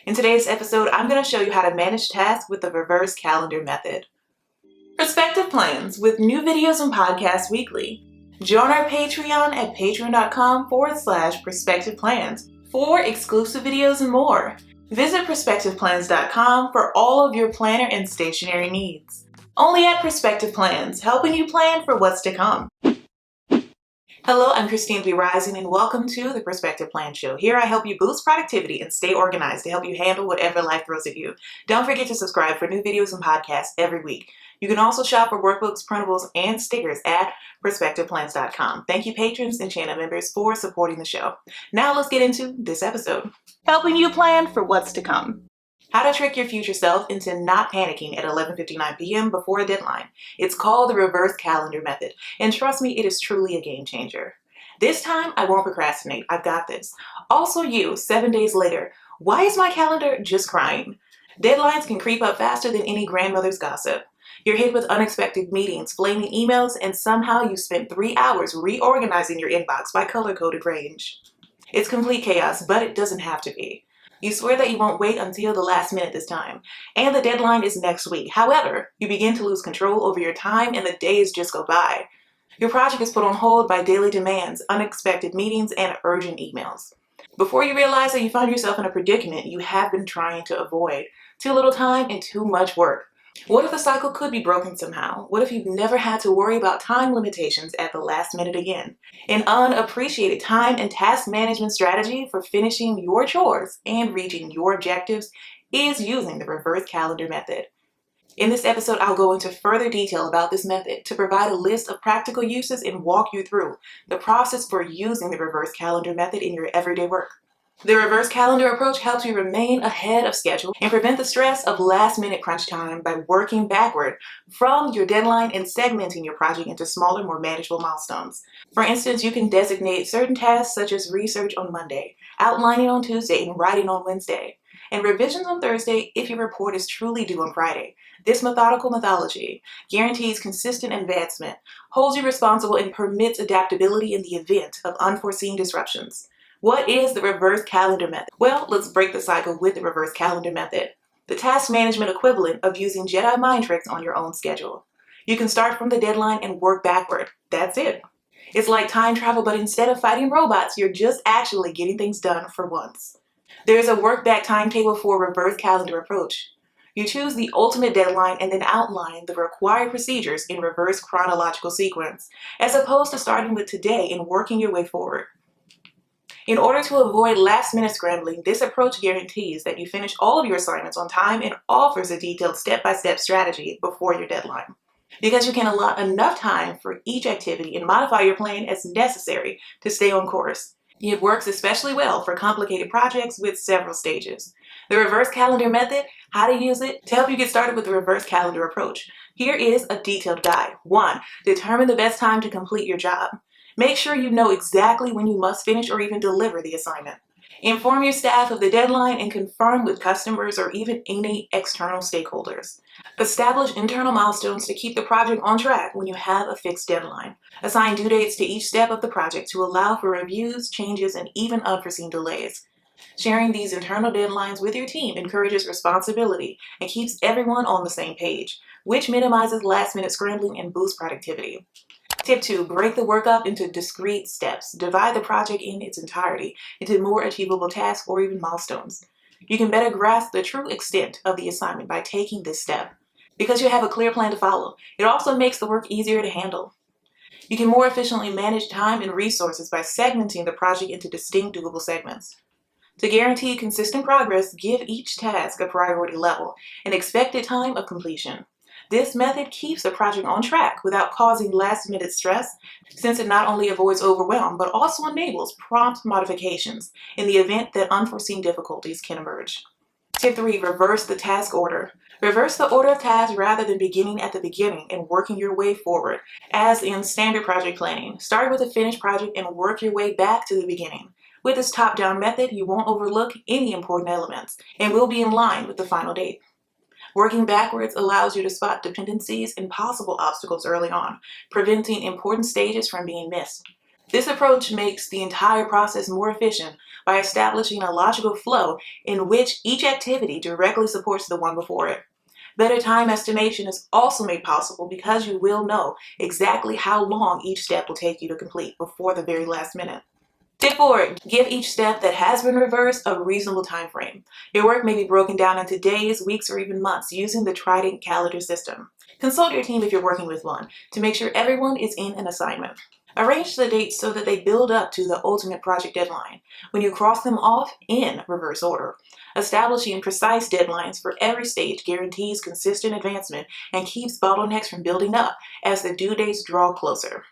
In today's episode, I'm going to show you how to manage tasks with the reverse calendar method. Perspective plans with new videos and podcasts weekly. Join our Patreon at patreon.com/perspective plans for exclusive videos and more. Visit perspectiveplans.com for all of your planner and stationery needs. Only at Perspective Plans, helping you plan for what's to come. Hello, I'm Christine B. Rising, and welcome to the Perspective Plan Show. Here I help you boost productivity and stay organized to help you handle whatever life throws at you. Don't forget to subscribe for new videos and podcasts every week. You can also shop for workbooks, printables, and stickers at perspectiveplans.com. Thank you, patrons and channel members, for supporting the show. Now let's get into this episode. Helping you plan for what's to come. How to trick your future self into not panicking at 11:59 p.m. before a deadline. It's called the reverse calendar method, and trust me, it is truly a game changer. This time, I won't procrastinate. I've got this. Also you, 7 days later, why is my calendar just crying? Deadlines can creep up faster than any grandmother's gossip. You're hit with unexpected meetings, flaming emails, and somehow you spent 3 hours reorganizing your inbox by color-coded range. It's complete chaos, but it doesn't have to be. You swear that you won't wait until the last minute this time, and the deadline is next week. However, you begin to lose control over your time and the days just go by. Your project is put on hold by daily demands, unexpected meetings, and urgent emails. Before you realize that you find yourself in a predicament you have been trying to avoid. Too little time and too much work. What if the cycle could be broken somehow? What if you've never had to worry about time limitations at the last minute again? An unappreciated time and task management strategy for finishing your chores and reaching your objectives is using the reverse calendar method. In this episode, I'll go into further detail about this method to provide a list of practical uses and walk you through the process for using the reverse calendar method in your everyday work. The reverse calendar approach helps you remain ahead of schedule and prevent the stress of last-minute crunch time by working backward from your deadline and segmenting your project into smaller, more manageable milestones. For instance, you can designate certain tasks such as research on Monday, outlining on Tuesday, and writing on Wednesday, and revisions on Thursday if your report is truly due on Friday. This methodical methodology guarantees consistent advancement, holds you responsible, and permits adaptability in the event of unforeseen disruptions. What is the reverse calendar method? Well, let's break the cycle with the reverse calendar method, the task management equivalent of using Jedi mind tricks on your own schedule. You can start from the deadline and work backward. That's it. It's like time travel, but instead of fighting robots, you're just actually getting things done for once. There's a work back timetable for a reverse calendar approach. You choose the ultimate deadline and then outline the required procedures in reverse chronological sequence, as opposed to starting with today and working your way forward. In order to avoid last-minute scrambling, this approach guarantees that you finish all of your assignments on time and offers a detailed step-by-step strategy before your deadline. Because you can allot enough time for each activity and modify your plan as necessary to stay on course. It works especially well for complicated projects with several stages. The reverse calendar method, how to use it. To help you get started with the reverse calendar approach, here is a detailed guide. 1. Determine the best time to complete your job. Make sure you know exactly when you must finish or even deliver the assignment. Inform your staff of the deadline and confirm with customers or even any external stakeholders. Establish internal milestones to keep the project on track when you have a fixed deadline. Assign due dates to each step of the project to allow for reviews, changes, and even unforeseen delays. Sharing these internal deadlines with your team encourages responsibility and keeps everyone on the same page, which minimizes last-minute scrambling and boosts productivity. Tip 2, break the work up into discrete steps. Divide the project in its entirety into more achievable tasks or even milestones. You can better grasp the true extent of the assignment by taking this step. Because you have a clear plan to follow, it also makes the work easier to handle. You can more efficiently manage time and resources by segmenting the project into distinct doable segments. To guarantee consistent progress, give each task a priority level and expected time of completion. This method keeps the project on track without causing last-minute stress, since it not only avoids overwhelm, but also enables prompt modifications in the event that unforeseen difficulties can emerge. Tip 3, reverse the task order. Reverse the order of tasks rather than beginning at the beginning and working your way forward, as in standard project planning. Start with a finished project and work your way back to the beginning. With this top-down method, you won't overlook any important elements and will be in line with the final date. Working backwards allows you to spot dependencies and possible obstacles early on, preventing important stages from being missed. This approach makes the entire process more efficient by establishing a logical flow in which each activity directly supports the one before it. Better time estimation is also made possible because you will know exactly how long each step will take you to complete before the very last minute. Tip 4. Give each step that has been reversed a reasonable time frame. Your work may be broken down into days, weeks, or even months using the Trident calendar system. Consult your team if you're working with one to make sure everyone is in an assignment. Arrange the dates so that they build up to the ultimate project deadline when you cross them off in reverse order. Establishing precise deadlines for every stage guarantees consistent advancement and keeps bottlenecks from building up as the due dates draw closer.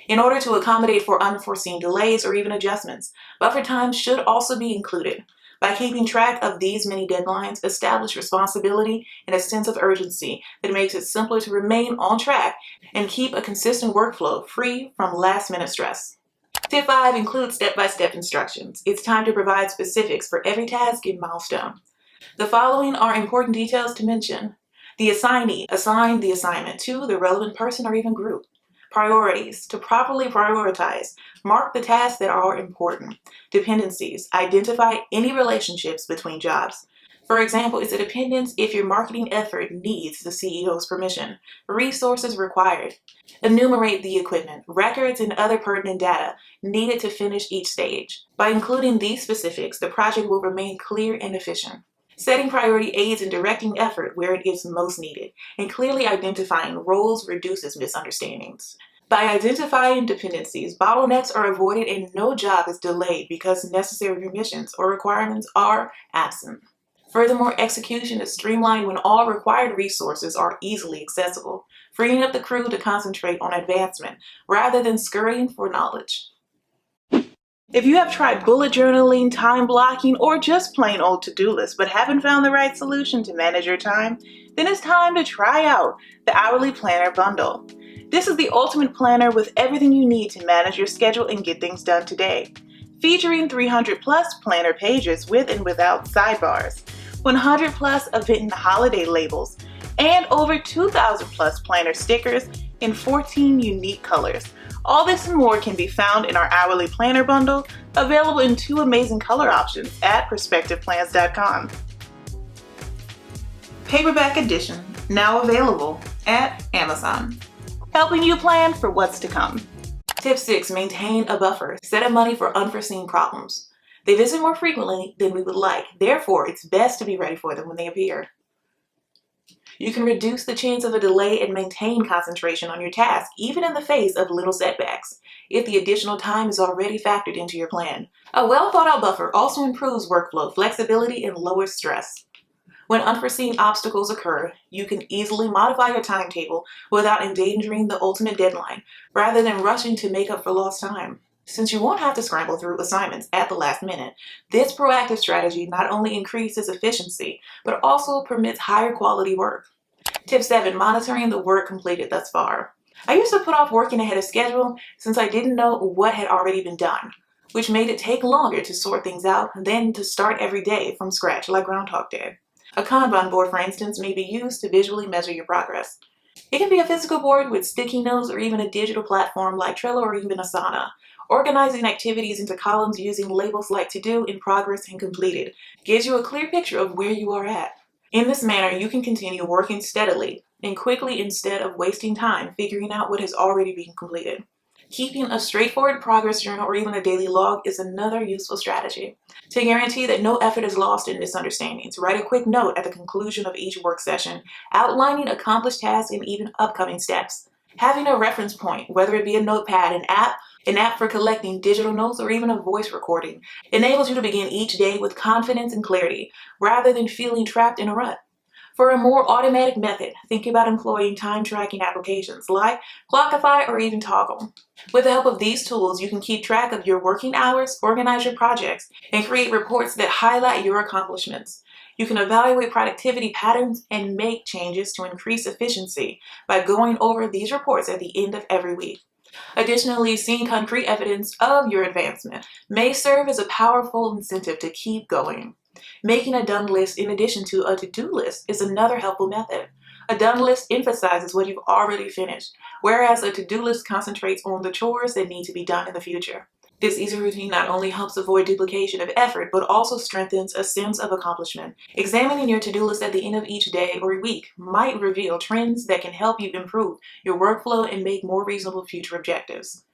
In order to accommodate for unforeseen delays or even adjustments, buffer time should also be included. By keeping track of these many deadlines, establish responsibility and a sense of urgency that makes it simpler to remain on track and keep a consistent workflow free from last-minute stress. Tip 5. Include step-by-step instructions. It's time to provide specifics for every task and milestone. The following are important details to mention. The assignee. Assign the assignment to the relevant person or even group. Priorities. To properly prioritize, mark the tasks that are important. Dependencies. Identify any relationships between jobs. For example, it's a dependence if your marketing effort needs the CEO's permission. Resources required. Enumerate the equipment, records, and other pertinent data needed to finish each stage. By including these specifics, the project will remain clear and efficient. Setting priority aids in directing effort where it is most needed, and clearly identifying roles reduces misunderstandings. By identifying dependencies, bottlenecks are avoided and no job is delayed because necessary permissions or requirements are absent. Furthermore, execution is streamlined when all required resources are easily accessible, freeing up the crew to concentrate on advancement rather than scurrying for knowledge. If you have tried bullet journaling, time blocking, or just plain old to-do lists but haven't found the right solution to manage your time, then it's time to try out the Hourly Planner Bundle. This is the ultimate planner with everything you need to manage your schedule and get things done today. Featuring 300 plus planner pages with and without sidebars, 100 plus event and holiday labels, and over 2,000 plus planner stickers in 14 unique colors. All this and more can be found in our Hourly Planner Bundle, available in 2 amazing color options at perspectiveplans.com. Paperback edition, now available at Amazon. Helping you plan for what's to come. Tip 6. Maintain a buffer. Set up money for unforeseen problems. They visit more frequently than we would like, therefore it's best to be ready for them when they appear. You can reduce the chance of a delay and maintain concentration on your task, even in the face of little setbacks, if the additional time is already factored into your plan. A well-thought-out buffer also improves workflow, flexibility, and lowers stress. When unforeseen obstacles occur, you can easily modify your timetable without endangering the ultimate deadline, rather than rushing to make up for lost time. Since you won't have to scramble through assignments at the last minute, this proactive strategy not only increases efficiency, but also permits higher quality work. Tip 7. Monitoring the work completed thus far. I used to put off working ahead of schedule since I didn't know what had already been done, which made it take longer to sort things out than to start every day from scratch like Groundhog Day. A Kanban board, for instance, may be used to visually measure your progress. It can be a physical board with sticky notes or even a digital platform like Trello or even Asana. Organizing activities into columns using labels like to do, in progress, and completed gives you a clear picture of where you are at. In this manner, you can continue working steadily and quickly instead of wasting time figuring out what has already been completed. Keeping a straightforward progress journal or even a daily log is another useful strategy. To guarantee that no effort is lost in misunderstandings, write a quick note at the conclusion of each work session, outlining accomplished tasks and even upcoming steps. Having a reference point, whether it be a notepad, an app for collecting digital notes, or even a voice recording, enables you to begin each day with confidence and clarity, rather than feeling trapped in a rut. For a more automatic method, think about employing time tracking applications like Clockify or even Toggle. With the help of these tools, you can keep track of your working hours, organize your projects, and create reports that highlight your accomplishments. You can evaluate productivity patterns and make changes to increase efficiency by going over these reports at the end of every week. Additionally, seeing concrete evidence of your advancement may serve as a powerful incentive to keep going. Making a done list in addition to a to-do list is another helpful method. A done list emphasizes what you've already finished, whereas a to-do list concentrates on the chores that need to be done in the future. This easy routine not only helps avoid duplication of effort, but also strengthens a sense of accomplishment. Examining your to-do list at the end of each day or week might reveal trends that can help you improve your workflow and make more reasonable future objectives.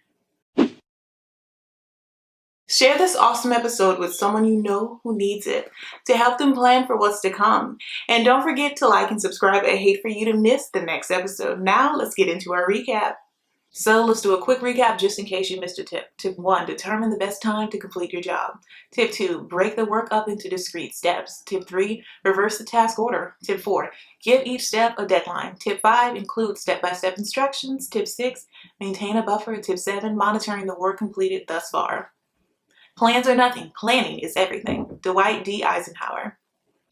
Share this awesome episode with someone you know who needs it to help them plan for what's to come. And don't forget to like and subscribe. I hate for you to miss the next episode. Now let's get into our recap. So let's do a quick recap just in case you missed a tip. Tip 1, determine the best time to complete your job. Tip 2, break the work up into discrete steps. Tip 3, reverse the task order. Tip 4, give each step a deadline. Tip 5, include step-by-step instructions. Tip 6, maintain a buffer. Tip 7, monitoring the work completed thus far. Plans are nothing. Planning is everything. Dwight D. Eisenhower.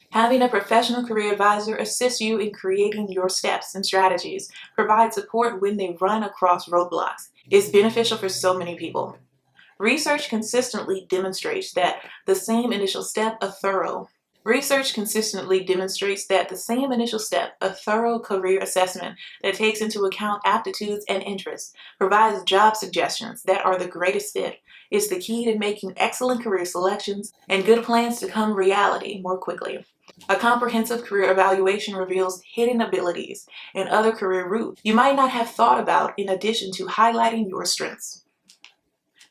Having a professional career advisor assist you in creating your steps and strategies, provide support when they run across roadblocks, is beneficial for so many people. Research consistently demonstrates that the same initial step, a thorough career assessment that takes into account aptitudes and interests, provides job suggestions that are the greatest fit, is the key to making excellent career selections and good plans to come reality more quickly. A comprehensive career evaluation reveals hidden abilities and other career routes you might not have thought about, in addition to highlighting your strengths.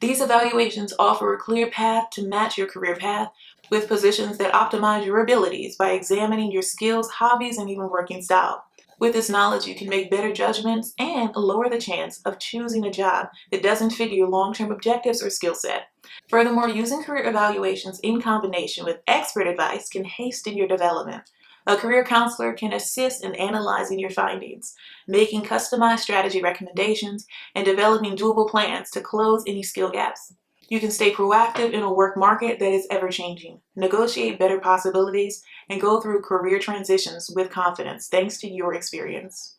These evaluations offer a clear path to match your career path with positions that optimize your abilities by examining your skills, hobbies, and even working style. With this knowledge, you can make better judgments and lower the chance of choosing a job that doesn't fit your long-term objectives or skill set. Furthermore, using career evaluations in combination with expert advice can hasten your development. A career counselor can assist in analyzing your findings, making customized strategy recommendations, and developing doable plans to close any skill gaps. You can stay proactive in a work market that is ever-changing, negotiate better possibilities, and go through career transitions with confidence thanks to your experience.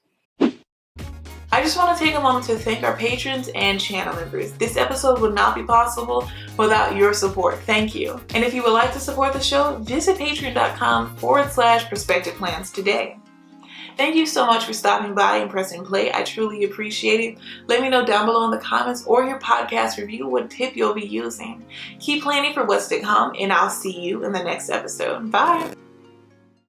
I just want to take a moment to thank our patrons and channel members. This episode would not be possible without your support. Thank you. And if you would like to support the show, visit patreon.com/perspectiveplans today. Thank you so much for stopping by and pressing play. I truly appreciate it. Let me know down below in the comments or your podcast review what tip you'll be using. Keep planning for what's to come, and I'll see you in the next episode. Bye.